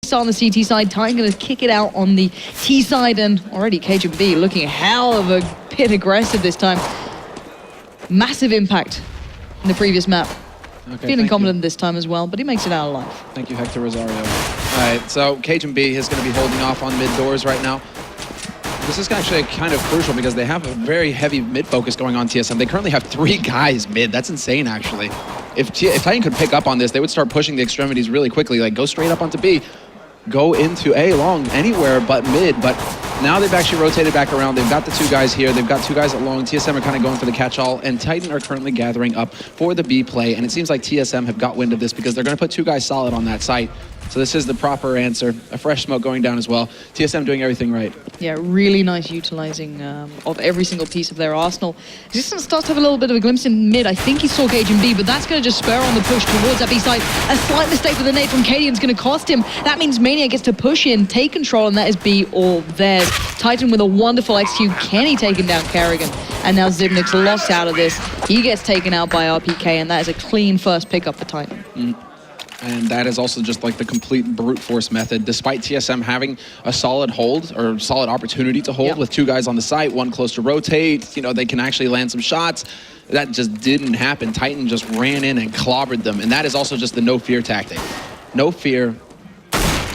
start on the CT side. Titan going to kick it out on the T side, and already KGB looking hell of a bit aggressive this time. Massive impact in the previous map. Okay, feeling confident this time as well, but he makes it out alive. Thank you, Hector Rosario. All right, so KGB is going to be holding off on mid doors right now. This is actually kind of crucial because they have a very heavy mid focus going on TSM. They currently have 3 guys mid. That's insane, actually. If Titan could pick up on this, they would start pushing the extremities really quickly, like go straight up onto B, go into A long, anywhere but mid. But now they've actually rotated back around. They've got the 2 guys here. They've got 2 guys at long. TSM are kind of going for the catch-all, and Titan are currently gathering up for the B play. And it seems like TSM have got wind of this because they're going to put 2 guys solid on that site. So this is the proper answer. A fresh smoke going down as well. TSM doing everything right. Yeah, really nice utilizing of every single piece of their arsenal. Resistance starts to have a little bit of a glimpse in mid. I think he saw Cage and B, but that's going to just spur on the push towards that B side. A slight mistake with the nade from Cadian's going to cost him. That means Maniac gets to push in, take control, and that is B all theirs. Titan with a wonderful execute. Kenny taking down Kerrigan. And now Zibnik's lost out of this. He gets taken out by RPK, and that is a clean first pickup for Titan. And that is also just like the complete brute force method. Despite TSM having a solid hold or solid opportunity to hold with 2 guys on the site, 1 close to rotate, you know, they can actually land some shots. That just didn't happen. Titan just ran in and clobbered them. And that is also just the no fear tactic. No fear,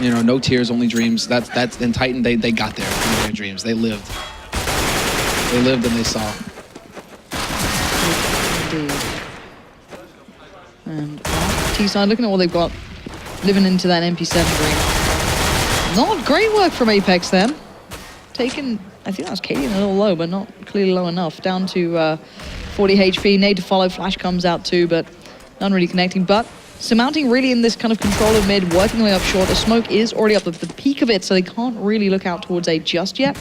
you know, no tears, only dreams. That's in Titan, they got there in their dreams. They lived. They lived and they saw. Indeed. And T-side, looking at what they've got, living into that MP7 green. Not great work from Apex then. Taken, I think that was Cadian a little low, but not clearly low enough. Down to 40 HP, nade to follow, flash comes out too, but none really connecting. But surmounting really in this kind of control of mid, working their way up short. The smoke is already up at the peak of it, so they can't really look out towards A just yet.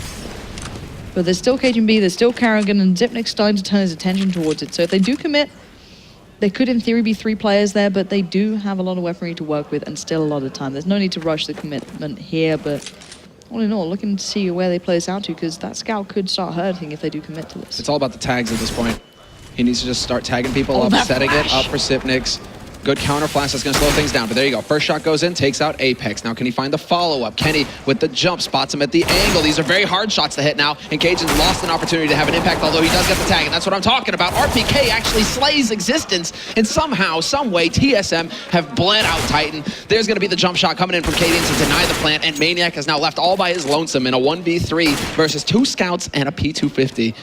But there's still Cage and B, there's still Kerrigan, and Zipnik's starting to turn his attention towards it. So if they do commit, they could in theory be 3 players there, but they do have a lot of weaponry to work with and still a lot of time. There's no need to rush the commitment here, but all in all, looking to see where they play this out to, because that scout could start hurting if they do commit to this. It's all about the tags at this point. He needs to just start tagging people up, setting it up for Zipnik's. Good counter flash that's going to slow things down, but there you go. First shot goes in, takes out Apex. Now can he find the follow-up? Kenny with the jump, spots him at the angle. These are very hard shots to hit now, and Cajun's lost an opportunity to have an impact, although he does get the tag, and that's what I'm talking about. RPK actually slays existence, and somehow, some way, TSM have bled out Titan. There's going to be the jump shot coming in from Cadian to deny the plant, and Maniac is now left all by his lonesome in a 1v3 versus 2 scouts and a P250.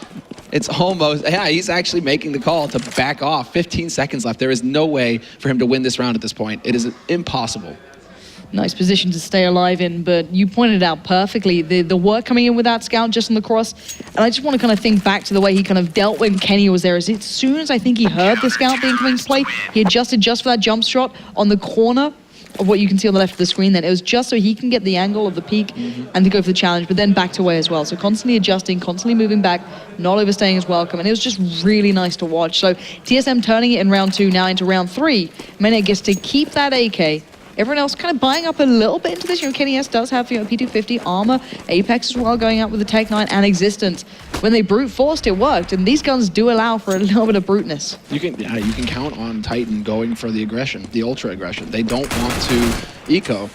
It's almost, yeah, he's actually making the call to back off. 15 seconds left. There is no way for him to win this round at this point. It is impossible. Nice position to stay alive in, but you pointed out perfectly the work coming in with that scout just on the cross. And I just want to kind of think back to the way he kind of dealt when Kenny was there. As soon as I think he heard the scout being coming slay, he adjusted just for that jump shot on the corner of what you can see on the left of the screen. Then it was just so he can get the angle of the peak and to go for the challenge, but then backed away as well. So constantly adjusting, constantly moving back, not overstaying his welcome, and it was just really nice to watch. So TSM turning it in round 2 now into round 3. Maniac gets to keep that AK. Everyone else kind of buying up a little bit into this. You know, Kenny S does have, you know, P250 armor, Apex as well going out with the Tech 9 and Existence. When they brute forced, it worked, and these guns do allow for a little bit of bruteness. You can count on Titan going for the aggression, the ultra aggression. They don't want to eco.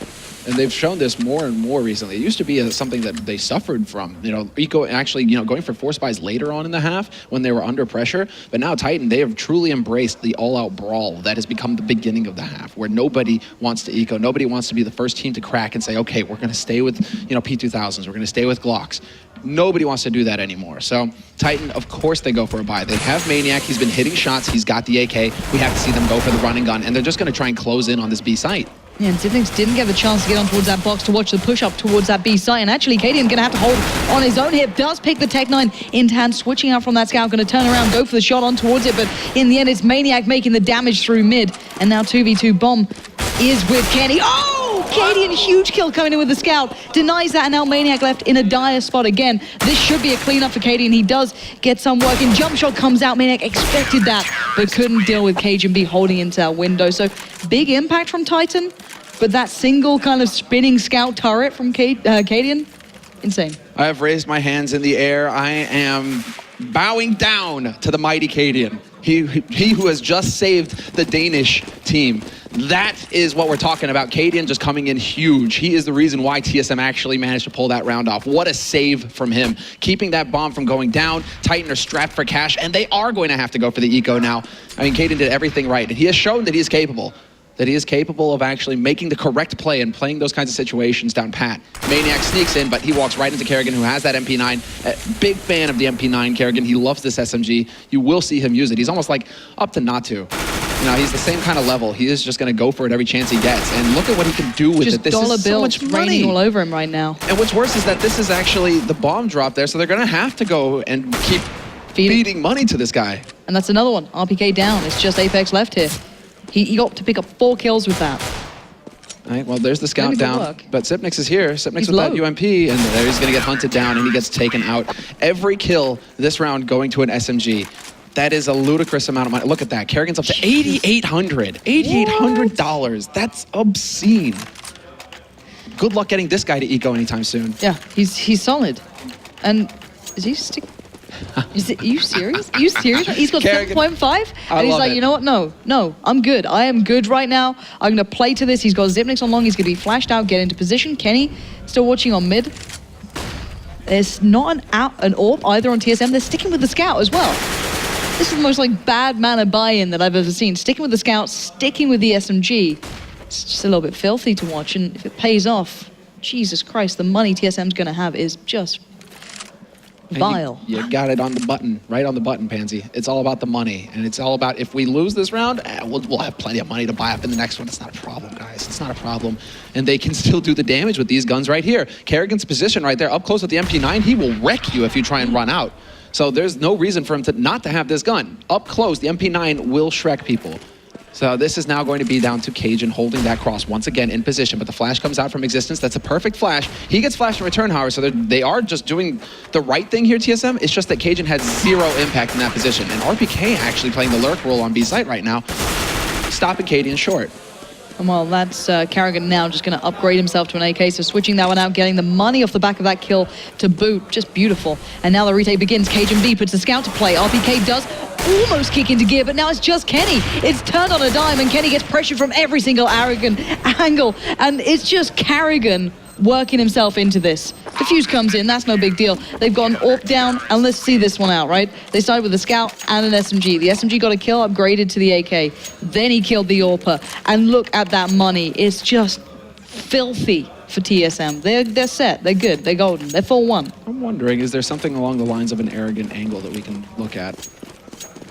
And they've shown this more and more recently. It used to be something that they suffered from. You know, Eco actually, you know, going for force buys later on in the half when they were under pressure. But now Titan, they have truly embraced the all-out brawl that has become the beginning of the half, where nobody wants to eco. Nobody wants to be the first team to crack and say, okay, we're going to stay with, you know, P2000s. We're going to stay with Glocks. Nobody wants to do that anymore. So Titan, of course they go for a buy. They have Maniac. He's been hitting shots. He's got the AK. We have to see them go for the run and gun. And they're just going to try and close in on this B site. Yeah, and Zipnik's didn't get the chance to get on towards that box to watch the push-up towards that B site. And actually, Cadian going to have to hold on his own hip. Does pick the Tech 9 in hand, switching out from that scout. Going to turn around, go for the shot on towards it. But in the end, it's Maniac making the damage through mid. And now 2v2 Bomb is with Kenny. Oh! Cadian, huge kill coming in with the scout. Denies that, and now Maniac left in a dire spot again. This should be a cleanup for Cadian. He does get some work in. Jump shot comes out. Maniac expected that, but couldn't deal with Cage and B holding into that window. So big impact from Titan. But that single kind of spinning scout turret from Cadian, insane. I have raised my hands in the air. I am bowing down to the mighty Cadian. He who has just saved the Danish team. That is what we're talking about. Cadian just coming in huge. He is the reason why TSM actually managed to pull that round off. What a save from him. Keeping that bomb from going down. Titan are strapped for cash, and they are going to have to go for the eco now. I mean, Cadian did everything right, and he has shown that he is capable. That he is capable of actually making the correct play and playing those kinds of situations down pat. Maniac sneaks in, but he walks right into Kerrigan, who has that MP9. Big fan of the MP9, Kerrigan. He loves this SMG. You will see him use it. He's almost like up to not to. You know, he's the same kind of level. He is just going to go for it every chance he gets. And look at what he can do with just it. This is so much money raining all over him right now. And what's worse is that this is actually the bomb drop there, so they're going to have to go and keep feeding money to this guy. And that's another one. RPK down. It's just Apex left here. He got to pick up 4 kills with that. All right, well, there's the scout down. But Sipnix is here. Sipnix with that UMP, and there he's going to get hunted down, and he gets taken out. Every kill this round going to an SMG. That is a ludicrous amount of money. Look at that. Kerrigan's up to $8,800. $8,800. That's obscene. Good luck getting this guy to eco anytime soon. Yeah, he's solid. And is he sticking? Are you serious? Are you serious? He's got 7.5, and he's like, you know what? No, I'm good. I am good right now. I'm going to play to this. He's got Zipnix on long. He's going to be flashed out, get into position. Kenny still watching on mid. There's not an AWP either on TSM. They're sticking with the scout as well. This is the most like bad manner buy-in that I've ever seen. Sticking with the scout, sticking with the SMG. It's just a little bit filthy to watch, and if it pays off, Jesus Christ, the money TSM's going to have is just vile. You got it on the button, right on the button, Pansy. It's all about the money, and it's all about if we lose this round, we'll have plenty of money to buy up in the next one. It's not a problem, guys. It's not a problem. And they can still do the damage with these guns right here. Kerrigan's position right there, up close with the MP9, he will wreck you if you try and run out. So there's no reason for him to not to have this gun. Up close, the MP9 will Shrek people. So this is now going to be down to Cajun holding that cross once again in position, but the flash comes out from existence. That's a perfect flash. He gets flashed in return, however, so they are just doing the right thing here, TSM. It's just that Cajun has 0 impact in that position, and RPK actually playing the lurk role on B site right now, stopping Cadian short. And well, that's Kerrigan now just going to upgrade himself to an AK, so switching that one out, getting the money off the back of that kill to boot. Just beautiful. And now the retake begins. Cajun B puts the scout to play. RPK does almost kick into gear, but now it's just Kenny. It's turned on a dime, and Kenny gets pressure from every single arrogant angle. And it's just Kerrigan working himself into this. Defuse comes in, that's no big deal. They've got an AWP down, and let's see this one out, right? They started with a scout and an SMG. The SMG got a kill, upgraded to the AK. Then he killed the AWPer. And look at that money. It's just filthy for TSM. They're set, they're good, they're golden, they're full one. I'm wondering, is there something along the lines of an arrogant angle that we can look at?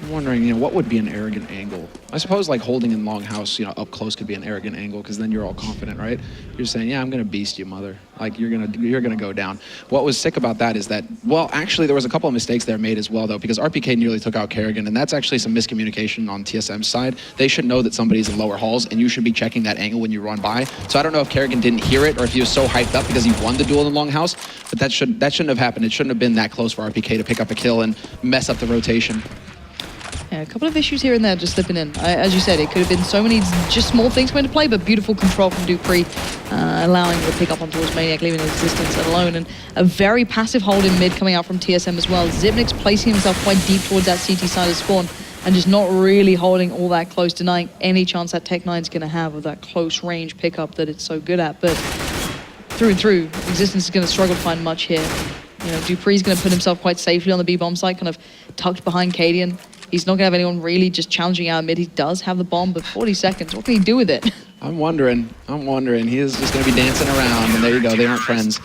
I'm wondering, you know, what would be an arrogant angle? I suppose like holding in longhouse, you know, up close could be an arrogant angle because then you're all confident, right? You're saying, yeah, I'm gonna beast you, mother. Like you're gonna go down. What was sick about that is that, well, actually there was a couple of mistakes there made as well though, because RPK nearly took out Kerrigan, and that's actually some miscommunication on TSM's side. They should know that somebody's in lower halls, and you should be checking that angle when you run by. So I don't know if Kerrigan didn't hear it or if he was so hyped up because he won the duel in longhouse, but that shouldn't have happened. It shouldn't have been that close for RPK to pick up a kill and mess up the rotation. Yeah, a couple of issues here and there just slipping in. As you said, it could have been so many just small things going to play, but beautiful control from Dupree, allowing him to pick up on towards Maniac, leaving his existence alone. And a very passive hold in mid coming out from TSM as well. Zipnix placing himself quite deep towards that CT side of spawn and just not really holding all that close, denying any chance that Tech9's going to have of that close range pickup that it's so good at. But through and through, existence is going to struggle to find much here. You know, Dupree's going to put himself quite safely on the B-bomb site, kind of tucked behind Cadian. He's not going to have anyone really just challenging out mid. He does have the bomb, but 40 seconds. What can he do with it? I'm wondering. He is just going to be dancing around, and there you go. They aren't friends.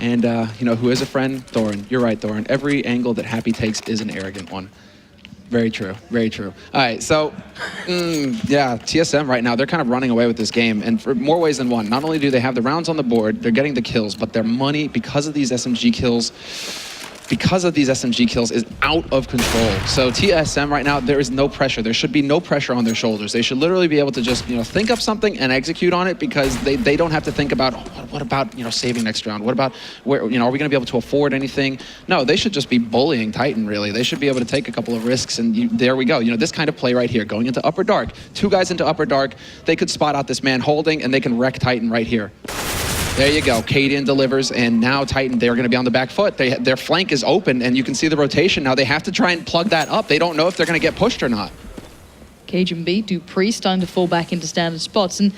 And, you know, who is a friend? Thorin. You're right, Thorin. Every angle that Happy takes is an arrogant one. Very true. Very true. All right, so, yeah, TSM right now, they're kind of running away with this game, and for more ways than one. Not only do they have the rounds on the board, they're getting the kills, but their money, because of these SMG kills, is out of control. So TSM right now, there is no pressure. There should be no pressure on their shoulders. They should literally be able to just, you know, think up something and execute on it, because they don't have to think about, oh, what about, you know, saving next round? What about, where, you know, are we going to be able to afford anything? No, they should just be bullying Titan, really. They should be able to take a couple of risks, and there we go. You know, this kind of play right here, going into upper dark. 2 guys into upper dark, they could spot out this man holding, and they can wreck Titan right here. There you go. Cadian delivers, and now Titan, they're going to be on the back foot. Their flank is open, and you can see the rotation. Now they have to try and plug that up. They don't know if they're going to get pushed or not. Cajun B, Dupree starting to fall back into standard spots, and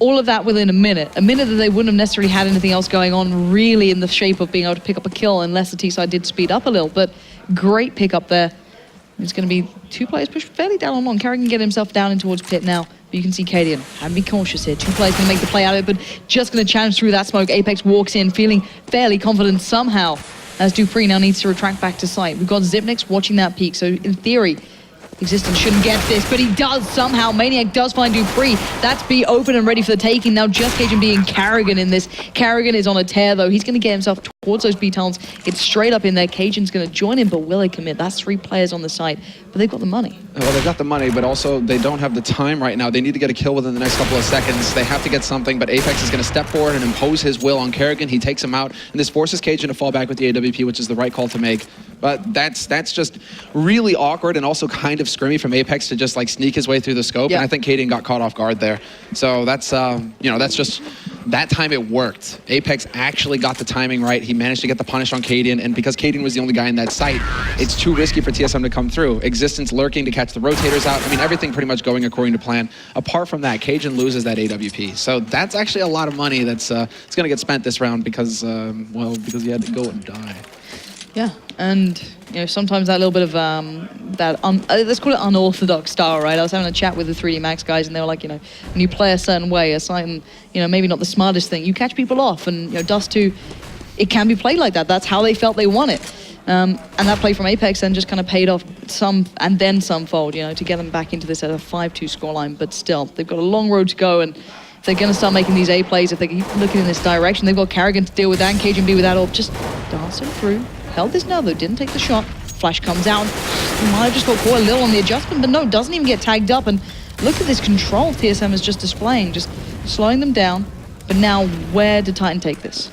all of that within a minute that they wouldn't have necessarily had anything else going on really in the shape of being able to pick up a kill, unless the T-side did speed up a little. But great pick up there. It's going to be 2 players pushed fairly down on long. Carrigan can get himself down in towards pit now. But you can see Cadian, have to be cautious here. 2 players going to make the play out of it, but just going to challenge through that smoke. Apex walks in, feeling fairly confident somehow, as Dupree now needs to retract back to site. We've got Xyp9x watching that peak, so in theory, Existence shouldn't get this, but he does somehow. Maniac does find Dupree. That's B open and ready for the taking. Now just Cajun B and Carrigan in this. Carrigan is on a tear though. He's going to get himself towards those B tunnels. It's straight up in there. Cajun's going to join him, but will they commit? That's 3 players on the site, but they've got the money. Well, they've got the money, but also they don't have the time right now. They need to get a kill within the next couple of seconds. They have to get something, but Apex is going to step forward and impose his will on Carrigan. He takes him out, and this forces Cajun to fall back with the AWP, which is the right call to make. But that's just really awkward and also kind of scrimmy from Apex to just like sneak his way through the scope. Yeah. And I think Cadian got caught off guard there. So that's, you know, that's just, that time it worked. Apex actually got the timing right. He managed to get the punish on Cadian, and because Cadian was the only guy in that site, it's too risky for TSM to come through. Existence lurking to catch the rotators out. I mean, everything pretty much going according to plan. Apart from that, Cajun loses that AWP. So that's actually a lot of money that's it's going to get spent this round because, well, because he had to go and die. Yeah, and you know, sometimes that little bit of let's call it unorthodox style, right? I was having a chat with the 3D Max guys, and they were like, you know, when you play a certain way, a certain, you know, maybe not the smartest thing, you catch people off, and you know, Dust 2, it can be played like that. That's how they felt they won it, and that play from Apex then just kind of paid off some and then some fold, you know, to get them back into this at a 5-2 scoreline. But still, they've got a long road to go, and if they're going to start making these A plays, if they keep looking in this direction, they've got Carrigan to deal with that, and Cajun B with that all, just dancing through. Held this now though, didn't take the shot. Flash comes out. Might have just got caught a little on the adjustment, but no, doesn't even get tagged up. And look at this control TSM is just displaying, just slowing them down. But now, where did Titan take this?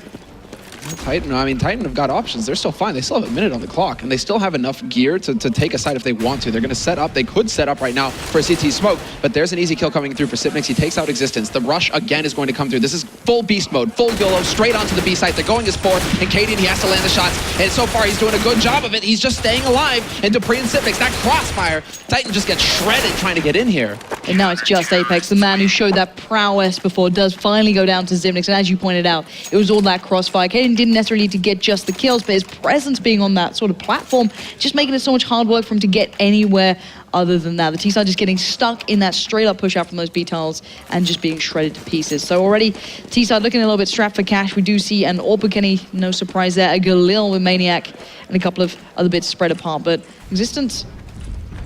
Titan, I mean, Titan have got options. They're still fine. They still have a minute on the clock, and they still have enough gear to take a side if they want to. They're going to set up. They could set up right now for a CT smoke, but there's an easy kill coming through for Xyp9x. He takes out Existence. The rush again is going to come through. This is full beast mode, full YOLO, straight onto the B site. They're going as 4, and Cadian, he has to land the shots, and so far he's doing a good job of it. He's just staying alive, and Dupree and Xyp9x, that crossfire, Titan just gets shredded trying to get in here. And now it's just Apex, the man who showed that prowess before, does finally go down to Xyp9x. And as you pointed out, it was all that crossfire. Cadian didn't necessarily need to get just the kills, but his presence being on that sort of platform, just making it so much hard work for him to get anywhere other than that. The T-side just getting stuck in that straight up push out from those B tunnels and just being shredded to pieces. So already T-side looking a little bit strapped for cash. We do see an Orpa Kenny, no surprise there, a Galil with Maniac, and a couple of other bits spread apart. But Existence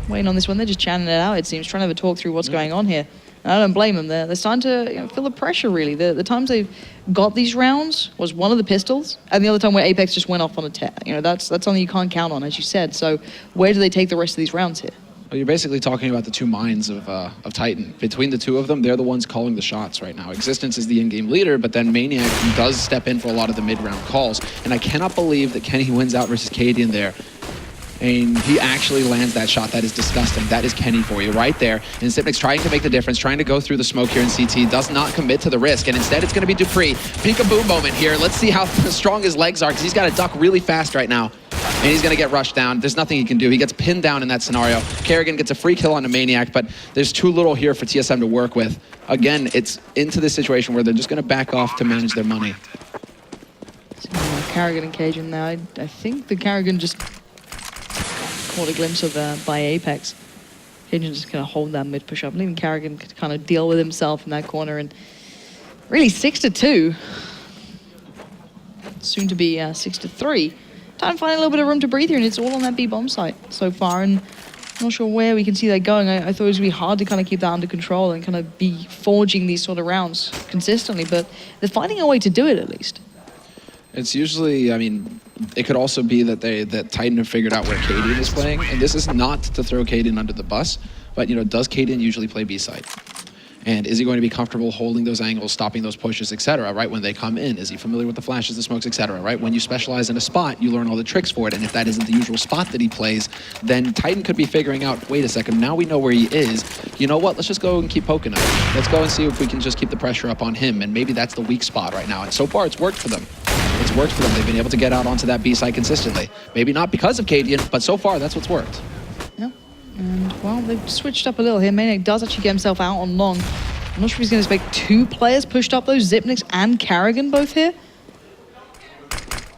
waiting on this one. They're just chanting it out, it seems, trying to have a talk through what's going on here. And I don't blame them. They're starting to, you know, feel the pressure, really. The times they've got these rounds was one of the pistols, and the other time where Apex just went off on a tear. You know, that's something you can't count on, as you said. So where do they take the rest of these rounds here? Well, you're basically talking about the 2 minds of Titan. Between the 2 of them, they're the ones calling the shots right now. Existence is the in-game leader, but then Maniac does step in for a lot of the mid-round calls. And I cannot believe that Kenny wins out versus Cadian there. And he actually lands that shot. That is disgusting. That is Kenny for you right there. And Xyp9x trying to make the difference, trying to go through the smoke here in CT, does not commit to the risk. And instead, it's going to be Dupree. Peekaboo moment here. Let's see how strong his legs are, because he's got to duck really fast right now. And he's going to get rushed down. There's nothing he can do. He gets pinned down in that scenario. Carrigan gets a free kill on a Maniac, but there's too little here for TSM to work with. Again, it's into this situation where they're just going to back off to manage their money. Carrigan and Cajun now. I think the Carrigan just caught a glimpse of by Apex. Cajun just going to hold that mid push up, leaving Carrigan to kind of deal with himself in that corner. And really 6-2. Soon to be 6-3. Time to find a little bit of room to breathe here, and it's all on that B bomb site so far. And I'm not sure where we can see that going. I thought it was going to be hard to kind of keep that under control and kind of be forging these sort of rounds consistently, but they're finding a way to do it at least. It's usually, I mean, it could also be that Titan have figured out where Cadian is playing, and this is not to throw Cadian under the bus, but, you know, does Cadian usually play B side? And is he going to be comfortable holding those angles, stopping those pushes, etc., right, when they come in? Is he familiar with the flashes, the smokes, etc., right? When you specialize in a spot, you learn all the tricks for it. And if that isn't the usual spot that he plays, then Titan could be figuring out, wait a second, now we know where he is. You know what? Let's just go and keep poking him. Let's go and see if we can just keep the pressure up on him. And maybe that's the weak spot right now. And so far, it's worked for them. It's worked for them. They've been able to get out onto that B side consistently. Maybe not because of Cadian, but so far, that's what's worked. Yeah. And, well, they've switched up a little here. Maniac does actually get himself out on long. I'm not sure if he's going to expect two players pushed up, though. Xyp9x and Karrigan both here.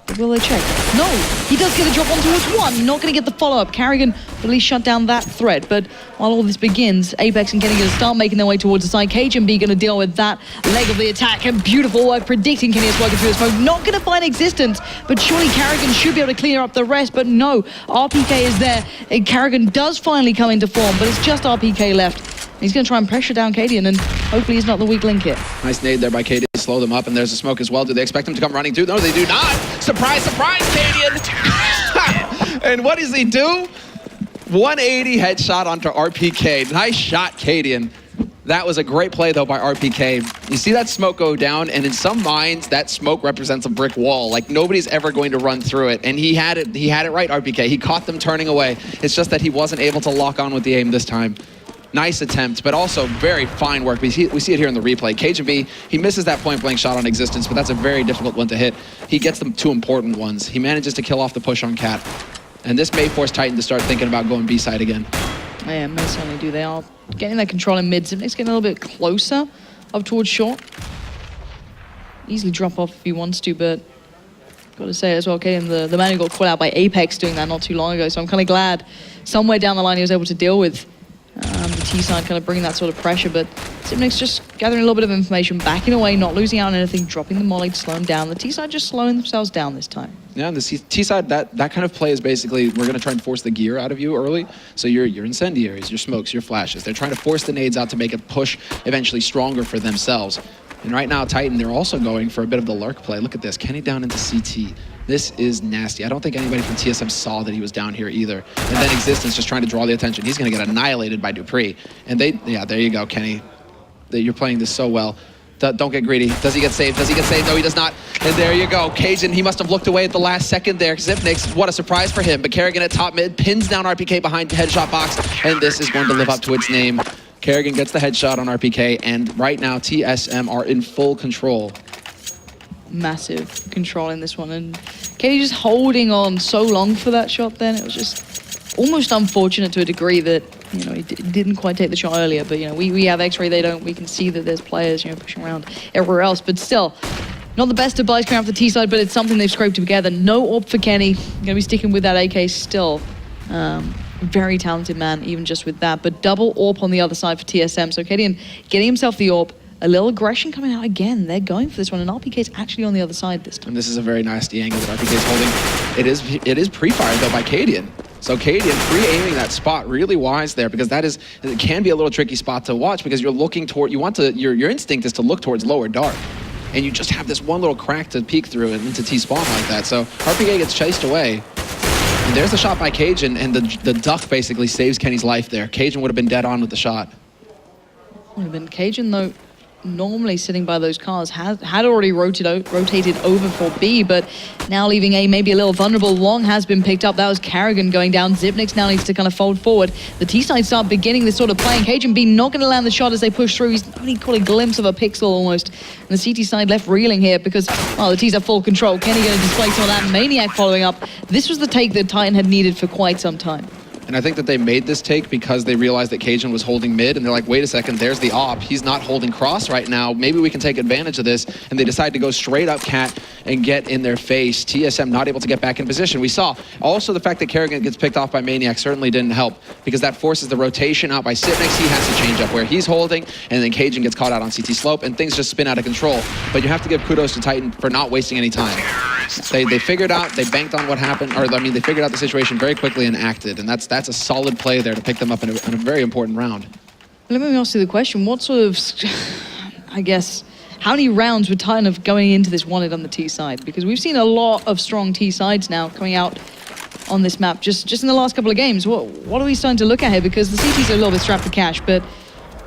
But will they check? No! He does get a drop on towards one. Not going to get the follow-up. Karrigan at least shut down that threat. But while all this begins, Apex and Kenny going to start making their way towards the side. KGB going to deal with that leg of the attack. And beautiful work predicting Kenny is working through his smoke. Not going to find existence, but surely Karrigan should be able to clear up the rest. But no, RPK is there. And Karrigan does finally come into form, but it's just RPK left. He's going to try and pressure down Cadian, and hopefully he's not the weak link here. Nice nade there by Cadian to slow them up, and there's a smoke as well. Do they expect him to come running through? No, they do not. Surprise, surprise, Cadian! And what does he do? 180 headshot onto RPK. Nice shot, Cadian. That was a great play, though, by RPK. You see that smoke go down, and in some minds, that smoke represents a brick wall. Like, nobody's ever going to run through it. And he had it right, RPK. He caught them turning away. It's just that he wasn't able to lock on with the aim this time. Nice attempt, but also very fine work. We see it here in the replay. KGB, he misses that point-blank shot on Existence, but that's a very difficult one to hit. He gets them two important ones. He manages to kill off the push on Cat. And this may force Titan to start thinking about going B-side again. Yeah, may certainly do. They are getting that control in mid. Xyp9x getting a little bit closer up towards short. Easily drop off if he wants to, but got to say as well, okay, and the man who got caught out by Apex doing that not too long ago, so I'm kind of glad somewhere down the line he was able to deal with the T-side kind of bringing that sort of pressure, but Xyp9x just gathering a little bit of information, backing away, not losing out on anything, dropping the molly to slow him down. The T-side just slowing themselves down this time. Yeah, and the T-side, that kind of play is basically, we're going to try and force the gear out of you early. So your incendiaries, your smokes, your flashes, they're trying to force the nades out to make it push eventually stronger for themselves. And right now, Titan, they're also going for a bit of the lurk play. Look at this, Kenny down into CT. This is nasty. I don't think anybody from TSM saw that he was down here either. And then Existence just trying to draw the attention. He's going to get annihilated by Dupree. And yeah, there you go, Kenny. You're playing this so well. Don't get greedy. Does he get saved? Does he get saved? No, he does not. And there you go. Cajun, he must have looked away at the last second there. Xyp9x, what a surprise for him. But Karrigan at top mid, pins down RPK behind headshot box. And this is going to live up to its name. Karrigan gets the headshot on RPK. And right now, TSM are in full control. Massive control in this one, and Kenny just holding on so long for that shot then. It was just almost unfortunate to a degree that, you know, he didn't quite take the shot earlier, but, you know, we have X-ray, they don't. We can see that there's players, you know, pushing around everywhere else, but still, not the best of buys coming off the T-side, but it's something they've scraped together. No AWP for Kenny. Gonna be sticking with that AK still. Very talented man, even just with that, but double AWP on the other side for TSM. So Kenny getting himself the AWP. A little aggression coming out again. They're going for this one, and RPK's actually on the other side this time. And this is a very nasty angle that RPK's holding. It is pre-fired though by Cadian. So Cadian pre-aiming that spot really wise there, because it can be a little tricky spot to watch, because you're looking toward, your instinct is to look towards lower dark. And you just have this one little crack to peek through and into T-spawn like that. So RPK gets chased away. And there's a shot by Cajun, and the duck basically saves Kenny's life there. Cajun would have been dead on with the shot. Would have been Cajun though. Normally sitting by those cars, had already rotated over for B, but now leaving A maybe a little vulnerable. Long has been picked up. That was Karrigan going down. Xyp9x now needs to kind of fold forward. The T-side start beginning this sort of playing. Cajun B not going to land the shot as they push through. He's only caught a glimpse of a pixel almost. And the CT side left reeling here because, well, the T's have full control. Kenny going to display some of that. Maniac following up. This was the take that Titan had needed for quite some time. And I think that they made this take because they realized that Cajun was holding mid, and they're like, wait a second, there's the AWP. He's not holding cross right now. Maybe we can take advantage of this. And they decide to go straight up Cat and get in their face. TSM not able to get back in position. We saw also the fact that Karrigan gets picked off by Maniac certainly didn't help, because that forces the rotation out by Xyp9x. He has to change up where he's holding, and then Cajun gets caught out on CT slope, and things just spin out of control. But you have to give kudos to Titan for not wasting any time. They figured out, they banked on what happened, or I mean, they figured out the situation very quickly and acted, and that's a solid play there to pick them up in a very important round. Let me ask you the question, what sort of, I guess, how many rounds would Titan have going into this wanted on the T side? Because we've seen a lot of strong T sides now coming out on this map, just in the last couple of games. What are we starting to look at here? Because the CTs are a little bit strapped for cash, but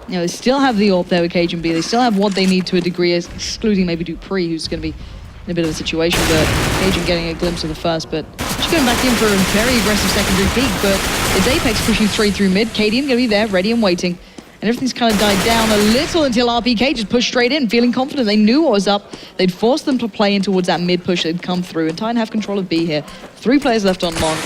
You know, they still have the AWP there with Cajun B. They still have what they need to a degree, excluding maybe Dupree, who's going to be in a bit of a situation, but Cajun getting a glimpse of the first, but just going back in for a very aggressive secondary peek, but it's Apex pushing 3 through mid. Cadian going to be there, ready and waiting. And everything's kind of died down a little until RPK just pushed straight in, feeling confident. They knew what was up. They'd forced them to play in towards that mid push that'd come through, and Titan have control of B here. 3 players left on long.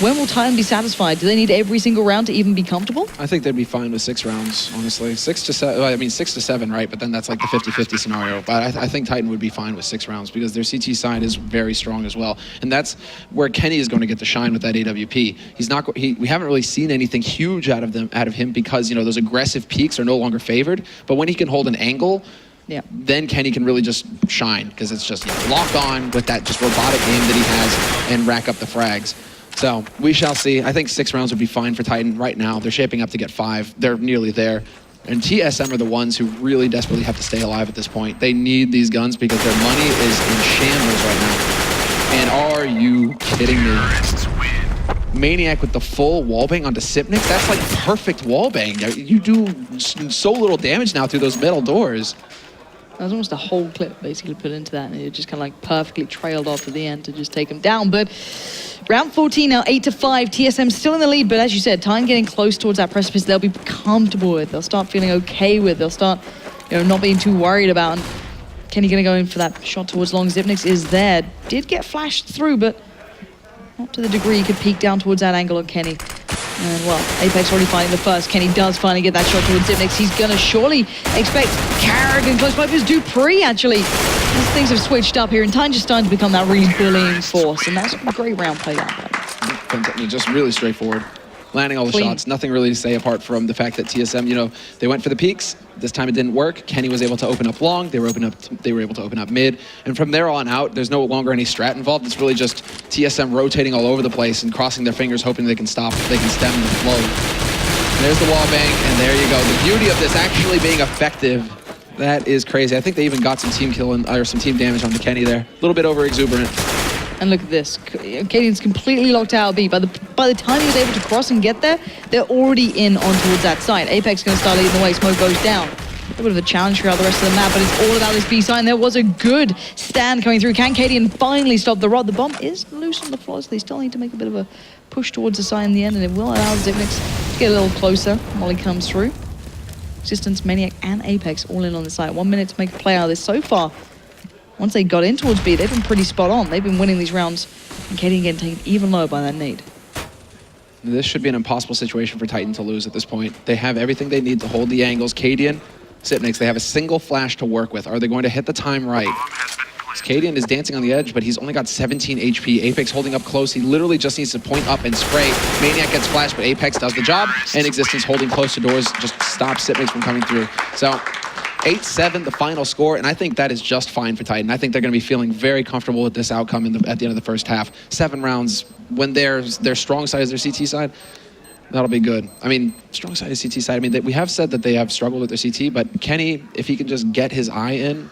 When will Titan be satisfied? Do they need every single round to even be comfortable? I think they'd be fine with 6 rounds, honestly. 6 to 7, well, I mean 6 to 7, right? But then that's like the 50-50 scenario. But I think Titan would be fine with 6 rounds because their CT side is very strong as well. And that's where Kenny is going to get the shine with that AWP. He's not. We haven't really seen anything huge out of him because, you know, those aggressive peaks are no longer favored. But when he can hold an angle, yeah, then Kenny can really just shine because it's just, you know, lock on with that just robotic aim that he has and rack up the frags. So we shall see. I think 6 rounds would be fine for Titan right now. They're shaping up to get 5. They're nearly there. And TSM are the ones who really desperately have to stay alive at this point. They need these guns because their money is in shambles right now. And are you kidding me? Maniac with the full wallbang onto Sipnik? That's like perfect wallbang. You do so little damage now through those metal doors. That was almost a whole clip basically put into that, and it just kind of like perfectly trailed off at the end to just take him down. But round 14 now, 8-5. TSM still in the lead, but as you said, Titan getting close towards that precipice they'll be comfortable with. They'll start feeling okay with. They'll start, you know, not being too worried about. And Kenny going to go in for that shot towards long. Zipnix is there. Did get flashed through, but not to the degree he could peek down towards that angle on Kenny. And well, Apex already finding the first. Kenny does finally get that shot towards Zipnix. He's gonna surely expect Carrigan close by, because Dupree actually. These things have switched up here, and Titan just starting to become that really bullying force, and that's a great round played out. Just really straightforward. Landing all the shots, nothing really to say apart from the fact that TSM, you know, they went for the peaks. This time it didn't work. Kenny was able to open up long. They were able to open up mid. And from there on out, there's no longer any strat involved. It's really just TSM rotating all over the place and crossing their fingers, hoping they can stem the flow. There's the wall bang, and there you go. The beauty of this actually being effective, that is crazy. I think they even got some team kill or some team damage onto Kenny there. A little bit over exuberant. And look at this. Cadian's completely locked out of B. By the time he was able to cross and get there, they're already in on towards that side. Apex going to start leading the way. Smoke goes down. A bit of a challenge throughout the rest of the map, but it's all about this B side. And there was a good stand coming through. Can Cadian finally stop the rod? The bomb is loose on the floor, so they still need to make a bit of a push towards the side in the end, and it will allow Zipnix to get a little closer while he comes through. Existence, Maniac, and Apex all in on the side. 1 minute to make a play out of this so far. Once they got in towards B, they've been pretty spot on. They've been winning these rounds, and Cadian getting taken even lower by that nade. This should be an impossible situation for Titan to lose at this point. They have everything they need to hold the angles. Cadian, Zipnix, they have a single flash to work with. Are they going to hit the time right? Cadian is dancing on the edge, but he's only got 17 HP. Apex holding up close. He literally just needs to point up and spray. Maniac gets flashed, but Apex does the job. And Existence holding close to doors just stops Zipnix from coming through. So 8-7, the final score, and I think that is just fine for Titan. I think they're going to be feeling very comfortable with this outcome at the end of the first half. 7 rounds, when their strong side is their CT side, that'll be good. I mean, strong side is CT side. I mean, we have said that they have struggled with their CT, but Kenny, if he can just get his eye in,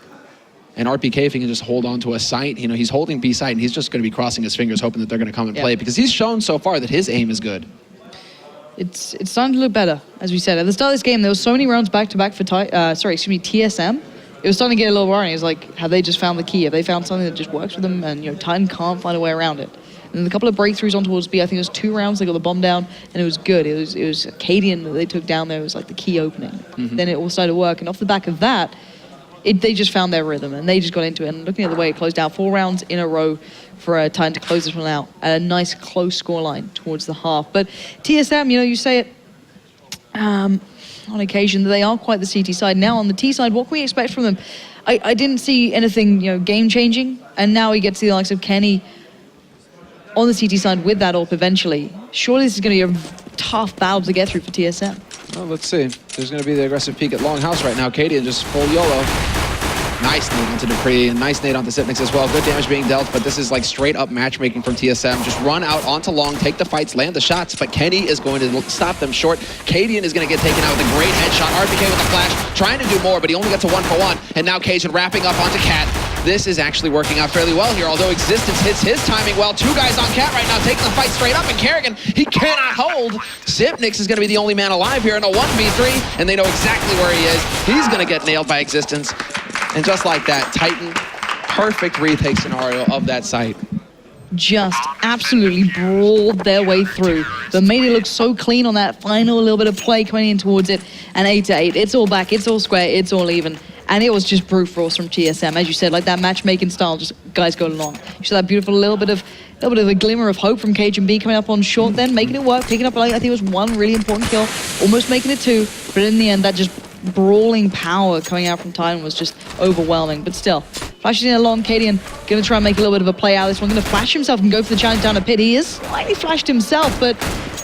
and RPK, if he can just hold on to a site, you know, he's holding B site, and he's just going to be crossing his fingers, hoping that they're going to come and play, because he's shown so far that his aim is good. It's starting to look better, as we said. At the start of this game, there was so many rounds back-to-back for TSM. It was starting to get a little worrying. It's like, have they just found the key? Have they found something that just works for them? And, you know, Titan can't find a way around it. And then a couple of breakthroughs on towards B. I think it was 2 rounds. They got the bomb down, and it was good. It was Cadian that they took down there. It was like the key opening. Then it all started to work. And off the back of that, they just found their rhythm, and they just got into it. And looking at the way it closed out, 4 rounds in a row for Titan to close this one out at a nice close scoreline towards the half. But TSM, you know, you say it on occasion that they are quite the CT side. Now on the T side, what can we expect from them? I didn't see anything, you know, game-changing, and now we get to see the likes of Kenny on the CT side with that AWP eventually. Surely this is going to be a tough battle to get through for TSM. Well, let's see. There's going to be the aggressive peek at Longhouse right now. Cadian just full YOLO. Nice nade onto Dupree, and nice nade onto Zipnix as well. Good damage being dealt, but this is like straight up matchmaking from TSM. Just run out onto long, take the fights, land the shots, but Kenny is going to stop them short. Cadian is going to get taken out with a great headshot. RPK with a flash, trying to do more, but he only gets a 1-for-1. And now Cajun wrapping up onto Cat. this is actually working out fairly well here, although Existence hits his timing well. Two guys on Cat right now, taking the fight straight up, and Kerrigan, he cannot hold. Zipnix is going to be the only man alive here in a 1v3, and they know exactly where he is. He's going to get nailed by Existence. And just like that, Titan, perfect retake scenario of that site. Just absolutely brawled their way through. But made it look so clean on that final little bit of play coming in towards it. And 8-8, it's all back, it's all square, it's all even. And it was just brute force from TSM. As you said, like that matchmaking style, just guys go along. You saw that beautiful little bit of a glimmer of hope from Cajun B coming up on short then, making it work, picking up, like, I think it was one really important kill, almost making it two. But in the end, that just brawling power coming out from Titan was just overwhelming. But still, flashing in along, Cadian gonna try and make a little bit of a play out of this one, gonna flash himself and go for the challenge down a pit. He is slightly flashed himself, but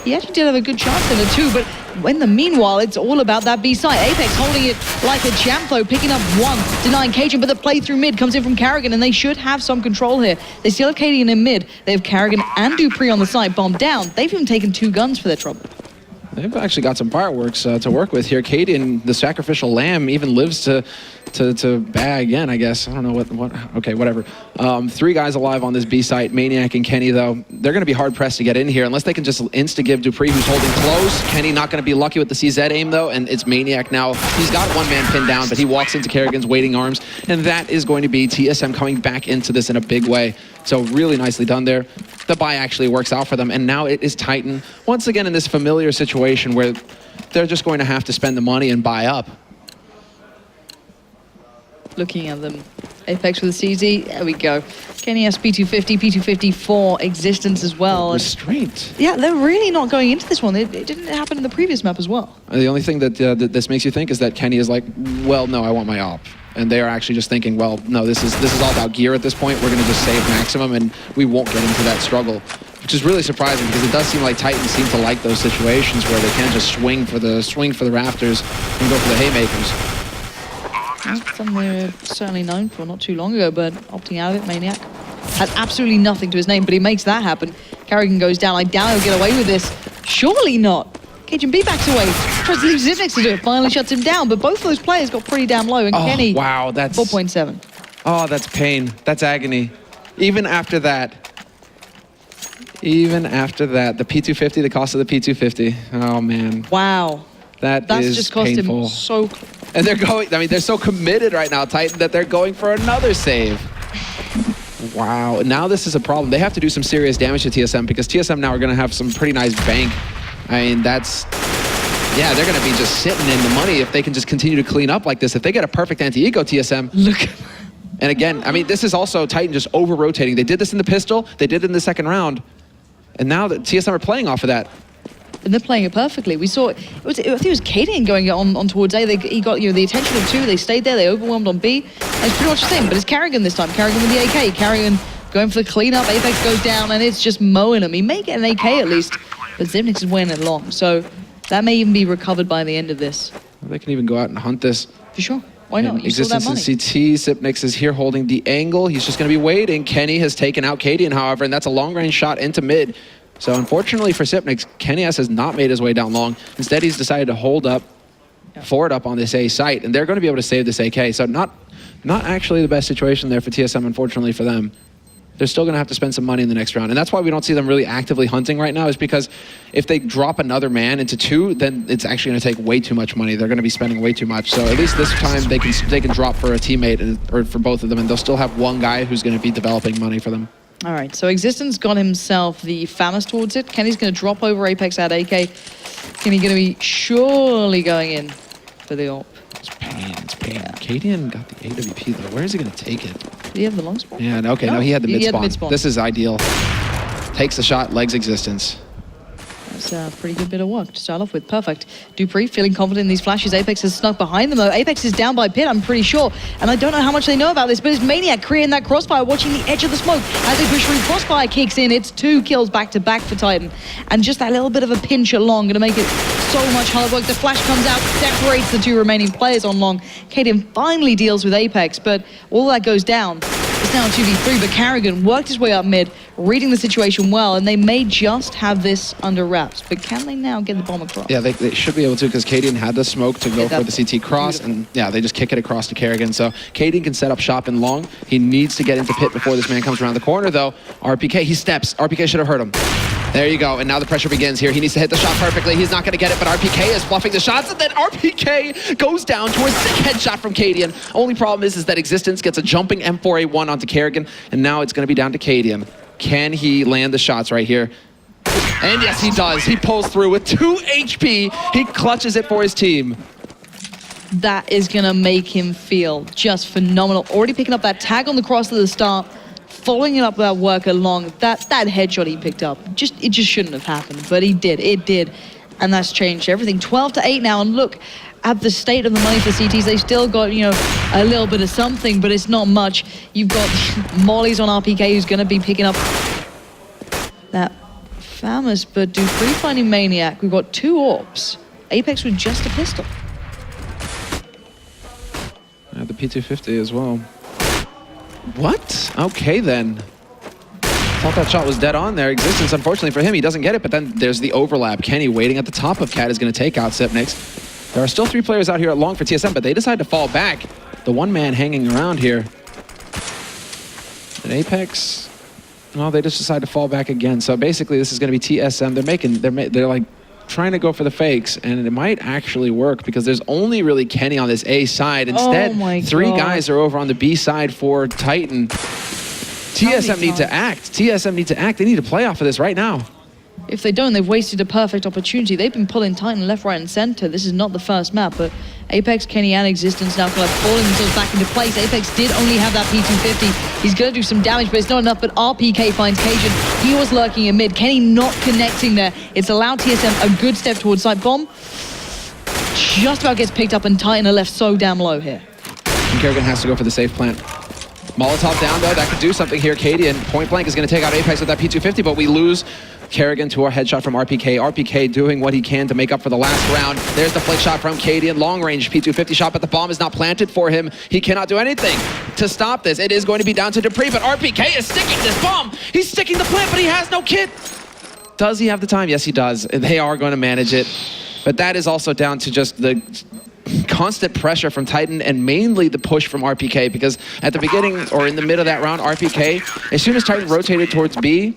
he actually did have a good chance in it too. But in the meanwhile, it's all about that B side. Apex holding it like a champ though, picking up one, denying Cajun, but the play through mid comes in from Carrigan, and they should have some control here. They still have Cadian in mid. They have Carrigan and Dupree on the side, bombed down. They've even taken 2 guns for their trouble. They've actually got some fireworks to work with here. Cadian, the sacrificial lamb, even lives to bag again, I guess. I don't know what okay, whatever. 3 guys alive on this B site. Maniac and Kenny, though, they're going to be hard-pressed to get in here unless they can just insta-give Dupree, who's holding close. Kenny not going to be lucky with the CZ aim, though, and it's Maniac now. He's got one man pinned down, but he walks into Kerrigan's waiting arms, and that is going to be TSM coming back into this in a big way. So really nicely done there. The buy actually works out for them, and now it is Titan once again in this familiar situation where they're just going to have to spend the money and buy up. Looking at them. Apex with the CZ. There we go. Kenny has P250, P250 for Existence as well. Restraint. Yeah, they're really not going into this one. It didn't happen in the previous map as well. The only thing that this makes you think is that Kenny is like, well, no, I want my op. And they are actually just thinking, well, no, this is all about gear at this point. We're going to just save maximum, and we won't get into that struggle. Which is really surprising, because it does seem like Titans seem to like those situations where they can just swing for the rafters and go for the haymakers. That's something they're certainly known for not too long ago, but opting out of it, Maniac has absolutely nothing to his name, but he makes that happen. Carrigan goes down. I doubt he'll get away with this. Surely not. Cajun B backs away, tries to leave Zipnix to do it, finally shuts him down, but both of those players got pretty damn low, and Kenny, wow, that's 4.7. Oh, that's pain. That's agony. Even after that, the P250, the cost of the P250. Oh, man. Wow. That's just cost painful. him so... And they're going, I mean, they're so committed right now, Titan, that they're going for another save. Wow. Now this is a problem. They have to do some serious damage to TSM, because TSM now are going to have some pretty nice bank. I mean, yeah, they're going to be just sitting in the money if they can just continue to clean up like this. If they get a perfect anti-eco TSM. Look. And again, I mean, this is also Titan just over-rotating. They did this in the pistol. They did it in the second round. And now that TSM are playing off of that. And they're playing it perfectly. We saw, I think it was Cadian going on towards A. He got the attention of 2. They stayed there. They overwhelmed on B. And it's pretty much the same, but it's Carrigan this time. Carrigan with the AK. Carrigan going for the cleanup. Apex goes down, and it's just mowing him. He may get an AK at least, but Zipnix is winning it long. So that may even be recovered by the end of this. Well, they can even go out and hunt this. For sure. Why not? You saw that money. Existence in CT. Zipnix is here holding the angle. He's just going to be waiting. Kenny has taken out Cadian, however, and that's a long-range shot into mid. So unfortunately for Zipnix, Kenny S has not made his way down long. Instead, he's decided to hold up, forward up on this A site, and they're going to be able to save this AK. So not actually the best situation there for TSM, unfortunately for them. They're still going to have to spend some money in the next round. And that's why we don't see them really actively hunting right now, is because if they drop another man into 2, then it's actually going to take way too much money. They're going to be spending way too much. So at least this time they can drop for a teammate or for both of them, and they'll still have one guy who's going to be developing money for them. All right, so Existence got himself the FAMAS towards it. Kenny's going to drop over Apex at AK. Kenny going to be surely going in for the AWP. It's pain, it's pain. Yeah. Cadian got the AWP though. Where is he going to take it? Did he have the long spawn? Yeah, okay, no, he had the mid spawn. Mid This is ideal. Takes the shot, legs Existence. That's a pretty good bit of work to start off with. Perfect. Dupree feeling confident in these flashes. Apex has snuck behind them though. Apex is down by pit, I'm pretty sure. And I don't know how much they know about this, but it's Maniac creating that crossfire, watching the edge of the smoke. As they push through, crossfire kicks in. It's 2 kills back to back for Titan. And just that little bit of a pinch at long, gonna make it so much hard work. The flash comes out, separates the 2 remaining players on long. Cadian finally deals with Apex, but all that goes down. The It's now 2v3, but Carrigan worked his way up mid, reading the situation well, and they may just have this under wraps. But can they now get the bomb across? Yeah, they should be able to, because Cadian had the smoke to go for the CT cross, and yeah, they just kick it across to Carrigan. So Cadian can set up shop in long. He needs to get into pit before this man comes around the corner, though. RPK, he steps. RPK should have hurt him. There you go, and now the pressure begins here. He needs to hit the shot perfectly. He's not going to get it, but RPK is bluffing the shots, and then RPK goes down to a sick headshot from Cadian. Only problem is that Existence gets a jumping M4A1 onto Carrigan, and now it's going to be down to Cadian. Can he land the shots right here? And yes, he does. He pulls through with 2 HP. He clutches it for his team. That is going to make him feel just phenomenal. Already picking up that tag on the cross at the start, following it up with that work along. That headshot he picked up, it just shouldn't have happened, but he did. It did, and that's changed everything. 12-8 now, and look at the state of the money for CTs. They've still got, you know, a little bit of something, but it's not much. You've got Molly's on RPK, who's going to be picking up that famous but Dupree finding Maniac. We've got 2 AWPs. Apex with just a pistol. The P250 as well. What? Okay, then. Thought that shot was dead on there. Existence, unfortunately for him, he doesn't get it, but then there's the overlap. Kenny waiting at the top of Cat is going to take out Sipnix. There are still 3 players out here at long for TSM, but they decide to fall back. The one man hanging around here. And Apex, well, they just decide to fall back again. So basically, this is going to be TSM. They're like trying to go for the fakes, and it might actually work because there's only really Kenny on this A side. Instead, 3 guys are over on the B side for Titan. TSM need to act. TSM need to act. They need to play off of this right now. If they don't, they've wasted a perfect opportunity. They've been pulling Titan left, right, and center. This is not the first map, but Apex, Kenny, and Existence now kind of falling themselves back into place. Apex did only have that P250. He's going to do some damage, but it's not enough. But RPK finds Cajun. He was lurking in mid. Kenny not connecting there. It's allowed TSM a good step towards side. Bomb just about gets picked up, and Titan are left so damn low here. And Kerrigan has to go for the safe plant. Molotov down, though. That could do something here. Cadian, point blank, is going to take out Apex with that P250, but we lose Kerrigan to a headshot from RPK. RPK doing what he can to make up for the last round. There's the flick shot from Cadian. Long-range P250 shot, but the bomb is not planted for him. He cannot do anything to stop this. It is going to be down to Dupree, but RPK is sticking this bomb. He's sticking the plant, but he has no kit. Does he have the time? Yes, he does. They are going to manage it. But that is also down to just the constant pressure from Titan and mainly the push from RPK, because at the beginning or in the mid of that round, RPK, as soon as Titan rotated towards B,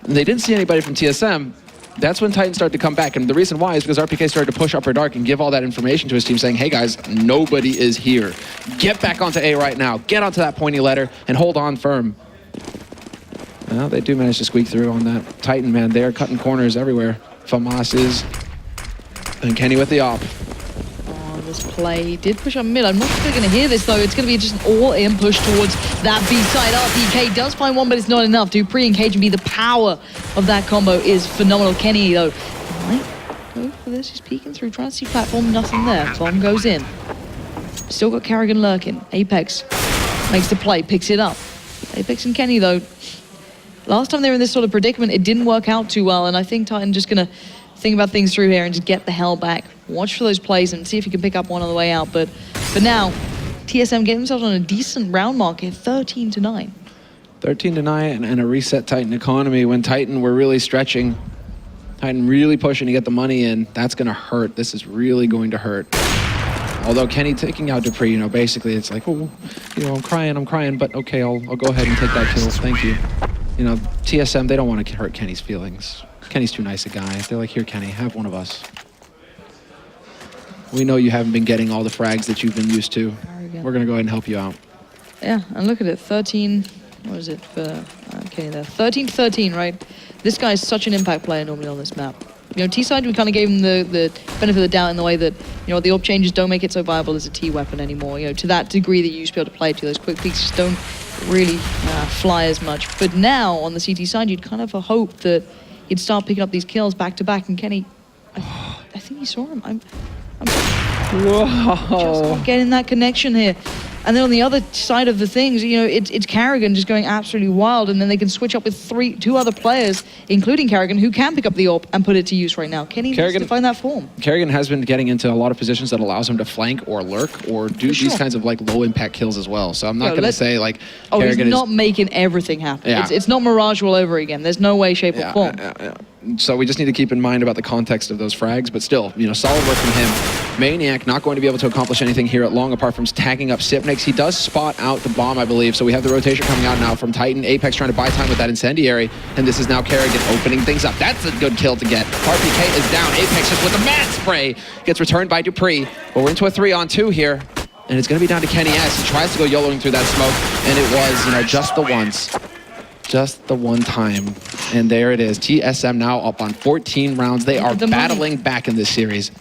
and they didn't see anybody from TSM, that's when Titan started to come back. And the reason why is because RPK started to push Upper Dark and give all that information to his team saying, hey guys, nobody is here. Get back onto A right now. Get onto that pointy ladder and hold on firm. Well, they do manage to squeak through on that Titan, man. They are cutting corners everywhere. Famas is, and Kenny with the op. This play did push up mid. I'm not sure they're going to hear this, though. It's going to be just an all-in push towards that B-side. RPK does find one, but it's not enough. Dupree and Cajun B, the power of that combo is phenomenal. Kenny, though, might go for this. He's peeking through, trying to see platform. Nothing there. Bomb goes in. Still got Carrigan lurking. Apex makes the play, picks it up. Apex and Kenny, though, last time they were in this sort of predicament, it didn't work out too well, and I think Titan just going to think about things through here and just get the hell back. Watch for those plays and see if you can pick up one on the way out. But for now, TSM getting themselves on a decent round mark here, 13-9. 13-9 and a reset Titan economy when Titan were really stretching. Titan really pushing to get the money in. That's going to hurt. This is really going to hurt. Although Kenny taking out Dupree, you know, basically it's like, oh, you know, I'm crying, but okay, I'll go ahead and take that kill. Thank you. You know, TSM, they don't want to hurt Kenny's feelings. Kenny's too nice a guy. They're like, here, Kenny, have one of us. We know you haven't been getting all the frags that you've been used to. We're going to go ahead and help you out. Yeah, and look at it, 13, what is it for Kenny there? 13-13, right? This guy is such an impact player normally on this map. You know, T-side, we kind of gave him the benefit of the doubt in the way that, you know, the AWP changes don't make it so viable as a T weapon anymore. You know, to that degree that you used to be able to play it to, those quick peaks just don't really fly as much. But now, on the CT side, you'd kind of hope that he'd start picking up these kills back to back, and Kenny, I think he saw him. I'm sorry. Whoa. Just not getting that connection here. And then on the other side of the things, you know, it's Carrigan just going absolutely wild, and then they can switch up with two other players, including Carrigan, who can pick up the AWP and put it to use right now. Kenny needs to find that form. Carrigan has been getting into a lot of positions that allows him to flank or lurk or do these kinds of like low impact kills as well. So I'm not going to say like Carrigan he's not making everything happen. Yeah. It's not Mirage all over again. There's no way, shape, or form. So we just need to keep in mind about the context of those frags, but still, you know, solid work from him. Maniac not going to be able to accomplish anything here at long apart from tagging up Sipnix. He does spot out the bomb, I believe, so we have the rotation coming out now from Titan. Apex trying to buy time with that incendiary, and this is now Carrigan opening things up. That's a good kill to get. RPK is down. Apex just with a mad spray gets returned by Dupree, but we're into a 3-on-2 here, and it's going to be down to Kenny S. He tries to go YOLOing through that smoke, and it was, you know, just the once. Just the one time. And there it is. TSM now up on 14 rounds. They are battling back in this series.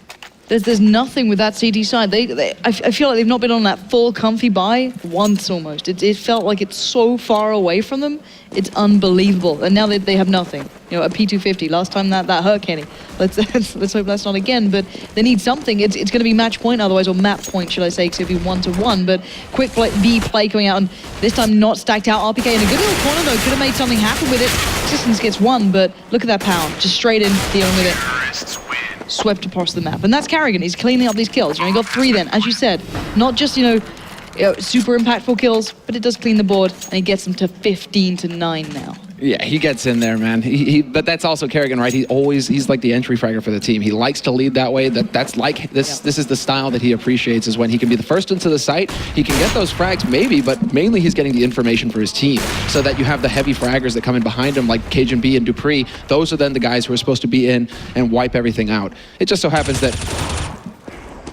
There's nothing with that CT side. I feel like they've not been on that full comfy buy once almost. It felt like it's so far away from them. It's unbelievable. And now they have nothing. You know, a P250. Last time that hurt Kenny. Let's hope that's not again. But they need something. It's going to be match point otherwise, or map point, should I say, because it'll be 1-to-1. But quick B play coming out, and this time not stacked out. RPK in a good little corner though. Could have made something happen with it. Distance gets one, but look at that power. Just straight in, dealing with it. Swept across the map. And that's Carrigan. He's cleaning up these kills. You know, he got 3 then, as you said. Not just, you know, super impactful kills, but it does clean the board, and he gets them to 15-9 now. Yeah, he gets in there, man. But that's also Carrigan, right? He's like the entry fragger for the team. He likes to lead that way. That's like this. This is the style that he appreciates, is when he can be the first into the site. He can get those frags maybe, but mainly he's getting the information for his team, so that you have the heavy fraggers that come in behind him, like Cajun B and Dupree. Those are then the guys who are supposed to be in and wipe everything out. It just so happens that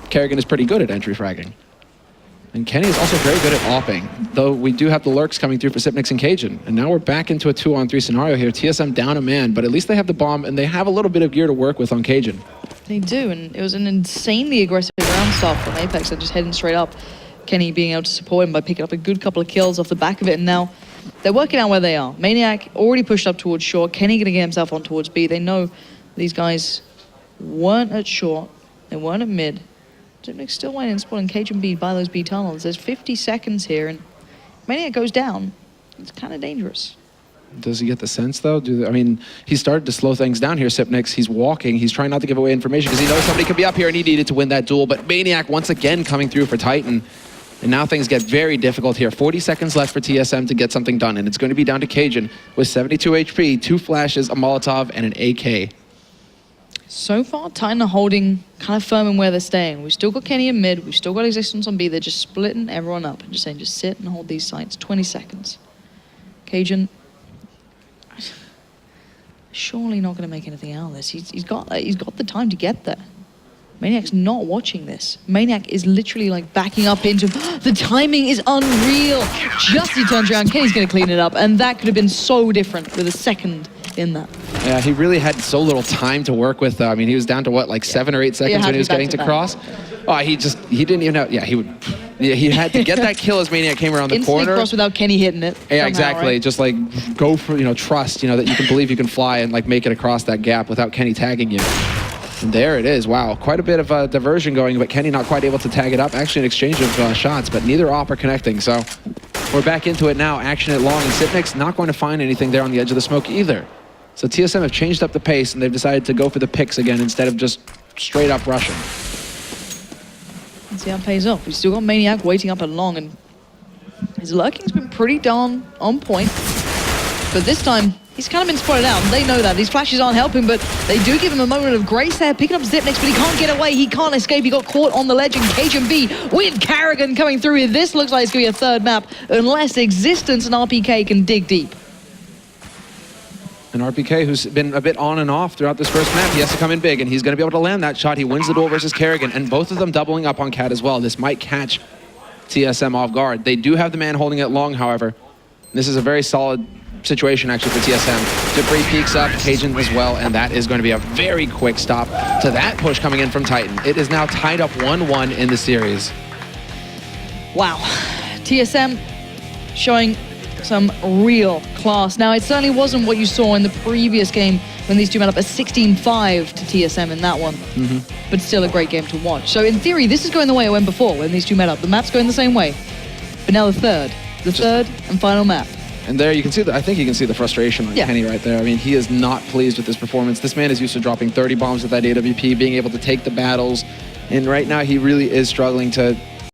Carrigan is pretty good at entry fragging. And Kenny is also very good at opping, though we do have the lurks coming through for Sipnix and Cajun. And now we're back into a 2-on-3 scenario here. TSM down a man, but at least they have the bomb, and they have a little bit of gear to work with on Cajun. They do, and it was an insanely aggressive round start from Apex. They're just heading straight up. Kenny being able to support him by picking up a good couple of kills off the back of it, and now they're working out where they are. Maniac already pushed up towards short. Kenny gonna get himself on towards B. They know these guys weren't at short, they weren't at mid. Sipnix still waiting and spawning Cajun B by those B tunnels. There's 50 seconds here, and Maniac goes down. It's kind of dangerous. Does he get the sense, though? I mean, he started to slow things down here, Sipnix. He's walking. He's trying not to give away information because he knows somebody could be up here and he needed to win that duel. But Maniac once again coming through for Titan. And now things get very difficult here. 40 seconds left for TSM to get something done. And it's going to be down to Cajun with 72 HP, 2 flashes, a Molotov, and an AK. So far, Titan are holding kind of firm in where they're staying. We've still got Kenny in mid. We've still got Existence on B. They're just splitting everyone up and just saying, just sit and hold these sites. 20 seconds. Cajun, surely not going to make anything out of this. He's got the time to get there. Maniac's not watching this. Maniac is literally like backing up into, the timing is unreal. Just he turns around, Kenny's going to clean it up, and that could have been so different with a second in that. Yeah, he really had so little time to work with. I mean, he was down to what, like 7 or 8 seconds when he was getting to cross. Oh, he didn't even know. Yeah, he had to get that kill as Maniac came around the Instantly corner. cross without Kenny hitting it. Yeah, somehow, exactly. Right? Just like go for, trust, that you can believe you can fly and like make it across that gap without Kenny tagging you. And there it is. Wow, quite a bit of a diversion going, but Kenny not quite able to tag it up. Actually, an exchange of shots, but neither op are connecting. So we're back into it now. Action at long, and Sipnix not going to find anything there on the edge of the smoke either. So TSM have changed up the pace, and they've decided to go for the picks again instead of just straight up rushing. Let's see how it pays off. We've still got Maniac waiting up at long, and his lurking's been pretty darn on point. But this time, he's kind of been spotted out, and they know that. These flashes aren't helping, but they do give him a moment of grace there, picking up Sipnix, but he can't get away, he can't escape, he got caught on the ledge, and Cajun B with Carrigan coming through here. This looks like it's going to be a third map, unless Existence and RPK can dig deep. And RPK, who's been a bit on and off throughout this first map, he has to come in big, and he's going to be able to land that shot. He wins the duel versus Carrigan, and both of them doubling up on Cat as well. This might catch TSM off guard. They do have the man holding it long, however. This is a very solid situation actually for TSM. Dupree peeks up, Cajun as well, and that is going to be a very quick stop to that push coming in from Titan. It is now tied up 1-1 in the series. Wow. TSM showing some real class. Now, it certainly wasn't what you saw in the previous game when these two met up, a 16-5 to TSM in that one. But still a great game to watch. So in theory, this is going the way it went before when these two met up. The map's going the same way. But now the third and final map. And there you can see, I think you can see the frustration on Yeah. Kenny right there. I mean, he is not pleased with this performance. This man is used to dropping 30 bombs with that AWP, being able to take the battles. And right now he really is struggling to